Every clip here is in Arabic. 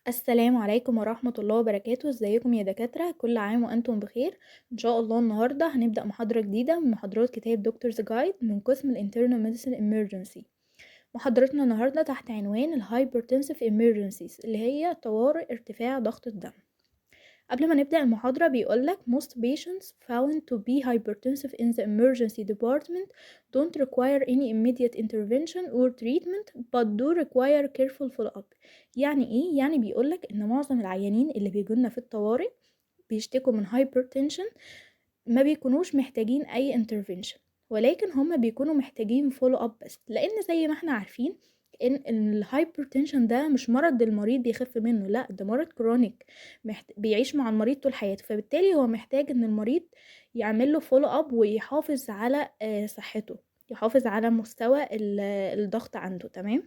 السلام عليكم ورحمة الله وبركاته. ازيكم يا دكاترة؟ كل عام وانتم بخير. ان شاء الله النهاردة هنبدأ محاضرة جديدة من محاضرات كتاب دكتورز جايد من قسم الانترنال ميديسين emergency. محاضرتنا النهاردة تحت عنوان الهايبرتنسيف emergencies اللي هي طوارئ ارتفاع ضغط الدم. قبل ما نبدأ المحاضرة بيقولك most patients found to be hypertensive in the emergency department don't require any immediate intervention or treatment but do require careful follow-up. يعني ايه؟ يعني بيقولك ان معظم العيانين اللي بيجولنا في الطوارئ بيشتكوا من hypertension ما بيكونوش محتاجين اي intervention، ولكن هما بيكونوا محتاجين follow up بس، لان زي ما احنا عارفين ان الهايبرتنشن ده مش مرض المريض بيخف منه، لا ده مرض كرونيك بيعيش مع المريض طول حياته، فبالتالي هو محتاج ان المريض يعمل له فولو اب ويحافظ على صحته، يحافظ على مستوى الضغط عنده. تمام،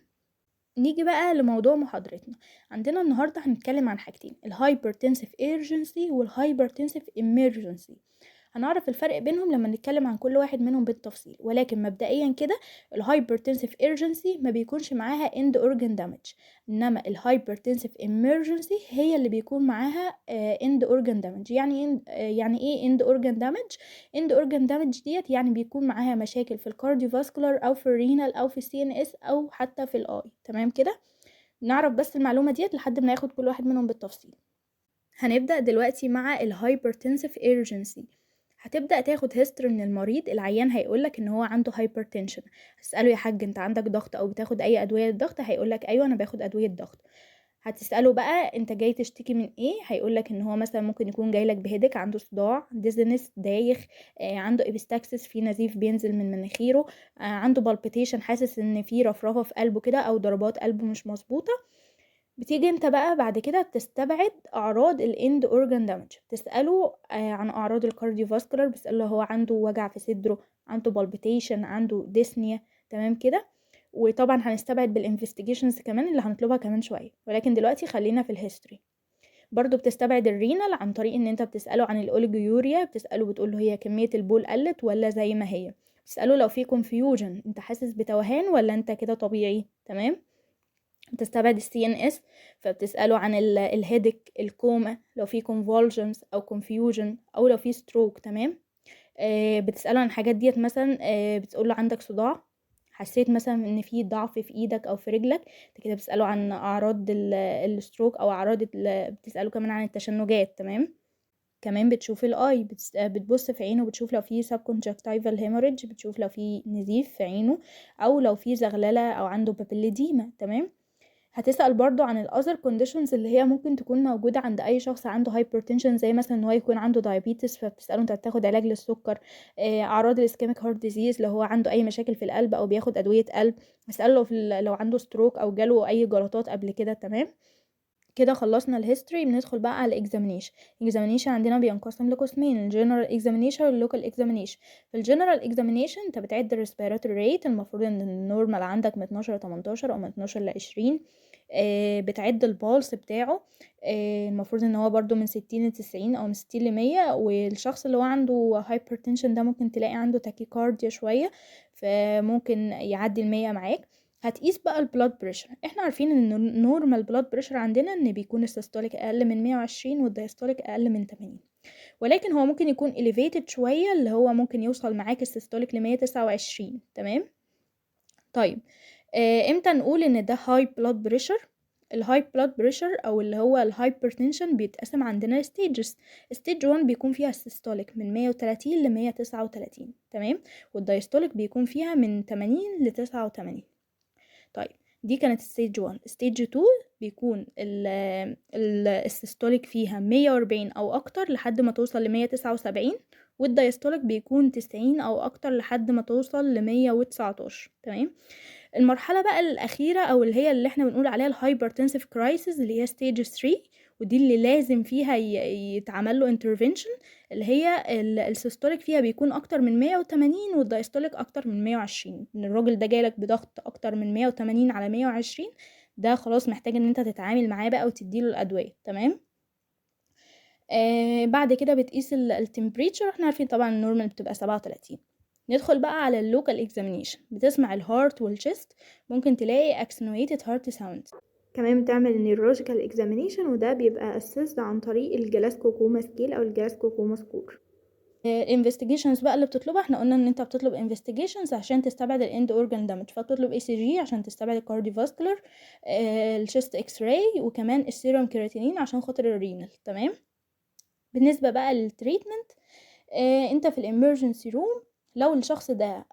نيجي بقى لموضوع محاضرتنا. عندنا النهارده هنتكلم عن حاجتين، الهايبرتنسيف ايرجنسي والهايبرتنسيف اميرجنسي. هنعرف الفرق بينهم لما نتكلم عن كل واحد منهم بالتفصيل، ولكن مبدئيا كده الهايبرتنسيف ايرجنسي ما بيكونش معاها اند اورجان دامج، انما الهايبرتنسيف اميرجنسي هي اللي بيكون معاها اند اورجان دامج. يعني ايه اند اورجان دامج؟ اند اورجان دامج ديت يعني بيكون معاها مشاكل في الكارديوفاسكولار او في الرينال او في السي ان اس او حتى في الاي. تمام كده، نعرف بس المعلومه ديت لحد ما ناخد كل واحد منهم بالتفصيل. هنبدأ دلوقتي مع الهايبرتنسيف ايرجنسي. هتبدأ تاخد هيستوري من المريض، العيان هيقولك ان هو عنده هايبرتنشن. هتسأله يا حاج انت عندك ضغط او بتاخد اي ادوية ضغط؟ هيقولك ايوه انا باخد ادوية ضغط. هتسأله بقى انت جاي تشتكي من ايه؟ هيقولك ان هو مثلا ممكن يكون جايلك بهدك، عنده صداع، ديزنس، دايخ، عنده ابستاكسس، في نزيف بينزل من مناخيره، عنده بالبيتيشن، حاسس ان في رفرفة في قلبه كده او ضربات قلبه مش مظبوطة. بتيجي انت بقى بعد كده تستبعد اعراض الاند اورجان دامج، تساله عن اعراض الكارديوفاسكولار، بتساله هو عنده وجع في صدره، عنده بالبيتيشن، عنده ديسنيا. تمام كده، وطبعا هنستبعد بالانفستيجيشنز كمان اللي هنطلبها كمان شويه، ولكن دلوقتي خلينا في الهيستوري. برضو بتستبعد الرينال عن طريق ان انت بتساله عن الاوليجويوريا، بتساله بتقول له هي كميه البول قلت ولا زي ما هي، بتساله لو في كونفيوجن، انت حاسس بتوهان ولا انت كده طبيعي. تمام، بتستبعد السي ان اس، فبتسأله عن الهيدك، الكوما، لو في convulsions او confusion او لو في stroke. تمام، بتسأله عن الحاجات ديت، مثلا بتقوله عندك صداع، حسيت مثلا ان في ضعف في ايدك او في رجلك، انت كده بتسأله عن اعراض الستروك او اعراض بتسأله كمان عن التشنجات. تمام، كمان بتشوف الاي، بتبص في عينه، بتشوف لو في subconjunctival hemorrhage، بتشوف لو في نزيف في عينه او لو في زغلله او عنده بابيليديما. تمام، هتسأل برضو عن الأذر conditions اللي هي ممكن تكون موجودة عند أي شخص عنده hypertension، زي مثلا إن هو يكون عنده diabetes، فبتسأله أنت بتاخد علاج للسكر، أعراض الإسكيميك heart disease لو هو عنده أي مشاكل في القلب أو بياخد أدوية قلب، هتسأله لو عنده stroke أو جاله أي جلطات قبل كده. تمام كده خلصنا الهيستوري، بندخل بقى على الاكزامينيشن. الاكزامينيشن عندنا بينقسم لقسمين، الجنرال اكزامينيشن واللوكال اكزامينيشن. في الجنرال اكزامينيشن انت بتعد الريسبيراتوري ريت، المفروض ان النورمال عندك من 12 ل 18 او من 12 ل 20. بتعد البالس بتاعه، المفروض ان هو برضو من 60 ل 90 او من 60 ل 100. والشخص اللي هو عنده هايبرتنشن ده ممكن تلاقي عنده تاكيكارديا شويه، فممكن يعدي ال 100 معاك. هتقيس بقى البلاد بريشر، احنا عارفين ان النورمال بلاد بريشر عندنا ان بيكون السيستوليك اقل من 120 والدايستوليك اقل من 80، ولكن هو ممكن يكون elevated شويه، اللي هو ممكن يوصل معاك السيستوليك ل 129. تمام، طيب امتى نقول ان ده هاي بلاد بريشر؟ الهاي بلاد بريشر او اللي هو الهايبرتنشن بيتقسم عندنا ستيجز. ستيج 1 بيكون فيها السيستوليك من 130 ل 139. تمام، والدايستوليك بيكون فيها من 80 ل 89. طيب دي كانت ستيج 1. ستيج 2 بيكون السيستوليك فيها 140 او اكتر لحد ما توصل ل 179، والدايستوليك بيكون 90 او اكتر لحد ما توصل ل 119. تمام، المرحلة بقى الأخيرة أو اللي هي اللي احنا بنقول عليها الهايبرتنسيف كرايسيس اللي هي ستيج 3، ودي اللي لازم فيها يتعمل له intervention، اللي هي السيستوليك فيها بيكون أكتر من 180 والدايستوليك أكتر من 120. إن الراجل ده جالك بضغط أكتر من 180 على 120، ده خلاص محتاج إن أنت تتعامل معاه بقى وتديله الأدوية. تمام، بعد كده بتقيس التمبريتشر، احنا عارفين طبعا النورمال بتبقى 37. ندخل بقى على اللوكال اكزامينيشن، بتسمع الهارت والشيست، ممكن تلاقي اكسنويتد هارت ساوند. كمان بتعمل neurological examination وده بيبقى assessed عن طريق الجلاسكو كوما سكيل او الجلاسكو كوما سكور. الانفستيجيشنز بقى اللي بتطلبها، احنا قلنا ان انت بتطلب انفستيجيشنز عشان تستبعد الاند اورجان دامج، فبتطلب اي سي جي عشان تستبعد الكارديوفاسكولار، الشيست اكس راي، وكمان السيروم كيراتينين عشان خاطر الرينال. تمام. بالنسبه بقى للتريتمنت، انت في الامرجنسي روم لو الشخص ده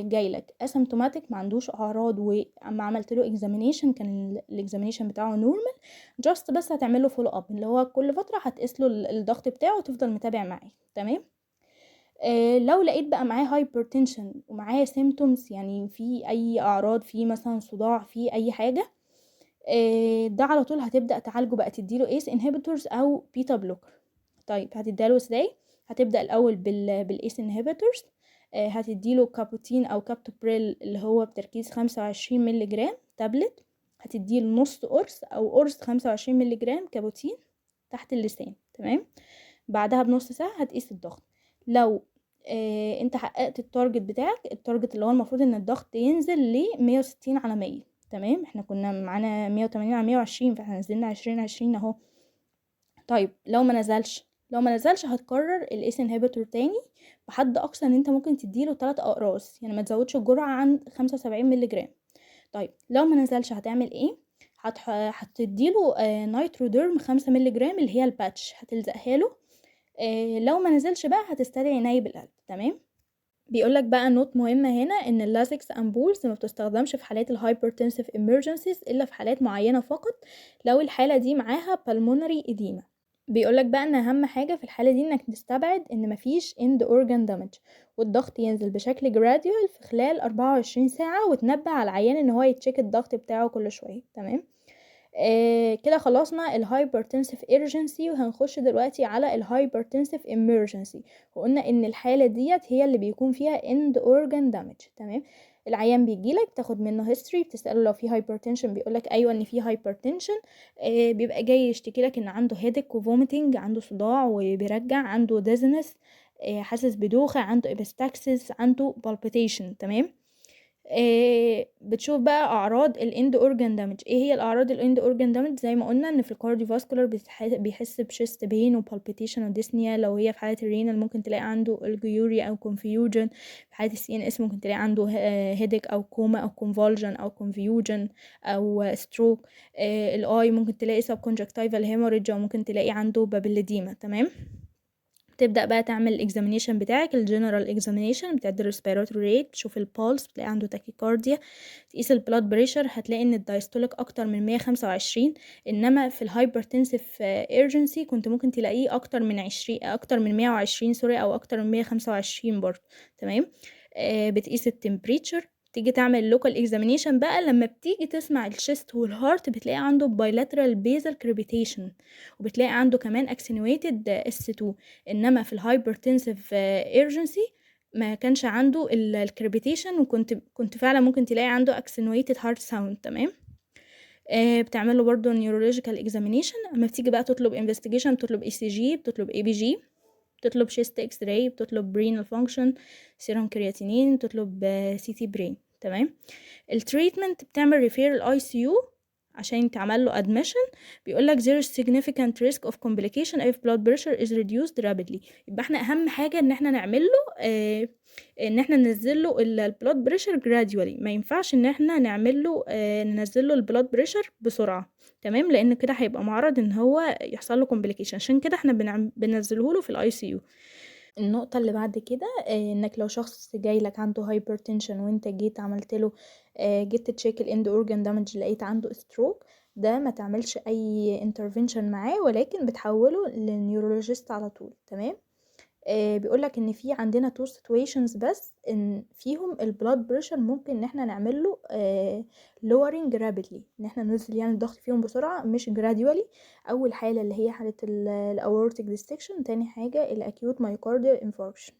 جايلك اسيمتوماتيك ما عندوش اعراض وما عملت له اكزامينيشن كان الاكزامينيشن بتاعه نورمال، جاست بس هتعمل له فولو اب اللي هو كل فتره هتقيس له الضغط بتاعه وتفضل متابع معاه. تمام. لو لقيت بقى معاه هايبرتنشن ومعاه سيمتومز، يعني في اي اعراض، في مثلا صداع، في اي حاجه، ده على طول هتبدا تعالجه بقى، تديله ايس انهبيتورز او بيتا بلوكر. طيب هتديله ازاي؟ هتبدا الاول بالايس انهبيتورز، هتديله كابوتين او كابتوبريل اللي هو بتركيز 25 مللي جرام تابلت، هتديله نص قرص او قرص 25 مللي جرام كابوتين تحت اللسان. تمام. بعدها بنص ساعه هتقيس الضغط. لو انت حققت التارجت بتاعك، التارجت اللي هو المفروض ان الضغط ينزل ل 160 على 100. تمام. احنا كنا معانا 180 على 120، فاحنا نزلنا 20 اهو. طيب لو ما نزلش هتكرر الايس انهبيتور تاني بحد اقصى ان انت ممكن تديله 3 اقراص، يعني ما تزودش الجرعه عن 75 مللي جرام. طيب لو ما نزلش هتعمل ايه؟ هتديله نايتروديرم 5 مللي جرام اللي هي الباتش، هتلزقها له. لو ما نزلش بقى هتستدعي نايب القلب. تمام. بيقولك بقى نوت مهمة هنا ان اللازكس امبولز ما بتستخدمش في حالات الهايبرتنسيف امرجنسيز الا في حالات معينة فقط، لو الحالة دي معاها pulmonary edema. بيقولك بقى ان اهم حاجة في الحالة دي انك تستبعد ان مفيش end organ damage، والضغط ينزل بشكل gradual في خلال 24 ساعة، وتنبه على العيان ان هو يتشيك الضغط بتاعه كل شوية. تمام. كده خلصنا الهايبرتنسيف ايرجنسي، وهنخش دلوقتي على الهايبرتنسيف امرجنسي، وقلنا ان الحاله ديت هي اللي بيكون فيها end organ damage. تمام. العيان بيجيلك تاخد منه هيستوري، بتساله لو في هايبرتنشن، بيقولك ايوه ان في هايبرتنشن. بيبقى جاي يشتكي لك ان عنده هيدك وفوميتنج، عنده صداع وبيرجع، عنده ديزنس، حاسس بدوخه، عنده ابستاكسس، عنده بالبيتيشن. تمام. بتشوف بقى اعراض الاند اورجان دامج. ايه هي الاعراض الاند اورجان دامج؟ زي ما قلنا ان في الكارديوفاسكولار بيحس بشيست بين وبالبيتيشن وديسنيا. لو هي في حاله الرينال ممكن تلاقي عنده الجيوريا او كونفيوجن. في حاله السي ان اس ممكن تلاقي عنده هيدك او كوما او كونفولجن او كونفيوجن او ستروك. الاي ممكن تلاقي سب كونجكتيفال هيموريدج، او ممكن تلاقي عنده بابيليديما. تمام. تبدأ بقى تعمل الاكزامينيشن بتاعك، الجنرال اكزامينيشن، بتعد الريسبيراتوري ريت، تشوف البالس، بتلاقي عنده تاكيكارديا، تقيس البلاد بريشر، هتلاقي ان الدايستوليك اكتر من 125. انما في الهايبرتنسيف ايرجنسي كنت ممكن تلاقيه اكتر من 20، اكتر من 120 سوري، او اكتر من 125 برضه. تمام. بتقيس التمبريتشر، تيجي تعمل لوكال اكزامينيشن بقى. لما بتيجي تسمع الشيست والهارت بتلاقي عنده بايلاترال بيزل كريبيتيشن، وبتلاقي عنده كمان اكسنويتد اس 2. انما في الهايبرتنسيف ايرجنسي ما كانش عنده الكريبيتيشن، وكنت فعلا ممكن تلاقي عنده اكسنويتد هارت ساوند. تمام. بتعمله برضو نيورولوجيكال اكزامينيشن. اما بتيجي بقى تطلب انفستيجيشن، بتطلب اي سي جي، بتطلب اي بي جي، بتطلب شيست اكس راي، بتطلب برينال فانكشن، سيروم كرياتينين، بتطلب سي تي برين. تمام. التريتمنت بتعمل ريفير الاي سي يو عشان يتعمل له admission. بيقولك there is significant risk of complication if blood pressure is reduced rapidly. يبقى احنا اهم حاجة ان احنا نعمل له ان احنا ننزل له البلاد بريشر gradually. ما ينفعش ان احنا نعمل له ننزل له البلاد بريشر بسرعة. تمام. لان كده هيبقى معرض ان هو يحصل له complication، عشان كده احنا بننزله له في الاي سي يو. النقطة اللي بعد كده انك لو شخص جاي لك عنده هايبرتنشن وانت جيت عملت له جيت تشيك الاند اورجان دامج، لقيت عنده ستروك، ده ما تعملش اي انترفنشن معاه، ولكن بتحوله للنيورولوجيست على طول. تمام. بيقولك ان في عندنا تو situations بس ان فيهم البلاد بريشر ممكن ان احنا نعمله lowering rapidly، ان احنا ننزل يعني الضغط فيهم بسرعة مش gradually. اول حالة اللي هي حالة الاورتيك ديستكشن، تاني حاجة الاكيوت مايوكارديال انفاركشن.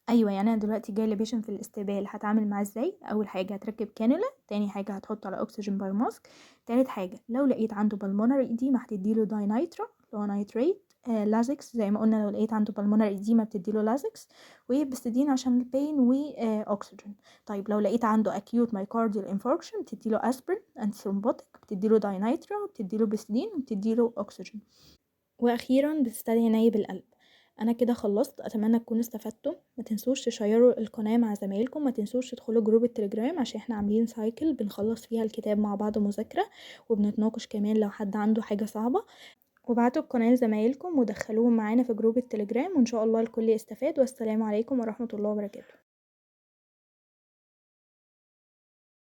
ايوه، يعني انا دلوقتي جاي لبيشن في الاستقبال، هتعامل معاه ازاي؟ اول حاجه هتركب كانولا، تاني حاجه هتحط على اكسجين باي ماسك، تالت حاجه لو لقيت عنده بالمونري ايديما هتديله داينايترا اللي هو نايتريت، لازكس زي ما قلنا لو لقيت عنده بالمونري إديما بتديله لازكس، وبستدين عشان البين وأكسجين. طيب لو لقيت عنده acute myocardial infarction بتديله أسبرين أنتي ثرومبوتيك، بتديله داينايترا، بتديله بستدين، وبتديله أكسجين. واخيرا بتستدعي عناية بالقلب. انا كده خلصت، اتمنى تكونوا استفدتم. ما تنسوش تشيروا القناة مع زمايلكم، ما تنسوش تدخلوا جروب التليجرام عشان احنا عاملين سايكل بنخلص فيها الكتاب مع بعض مذاكرة، وبنتناقش كمان لو حد عنده حاجة صعبة. وابعتوا القناة لزمايلكم ودخلوهم معانا في جروب التليجرام، وان شاء الله الكل يستفاد. والسلام عليكم ورحمة الله وبركاته.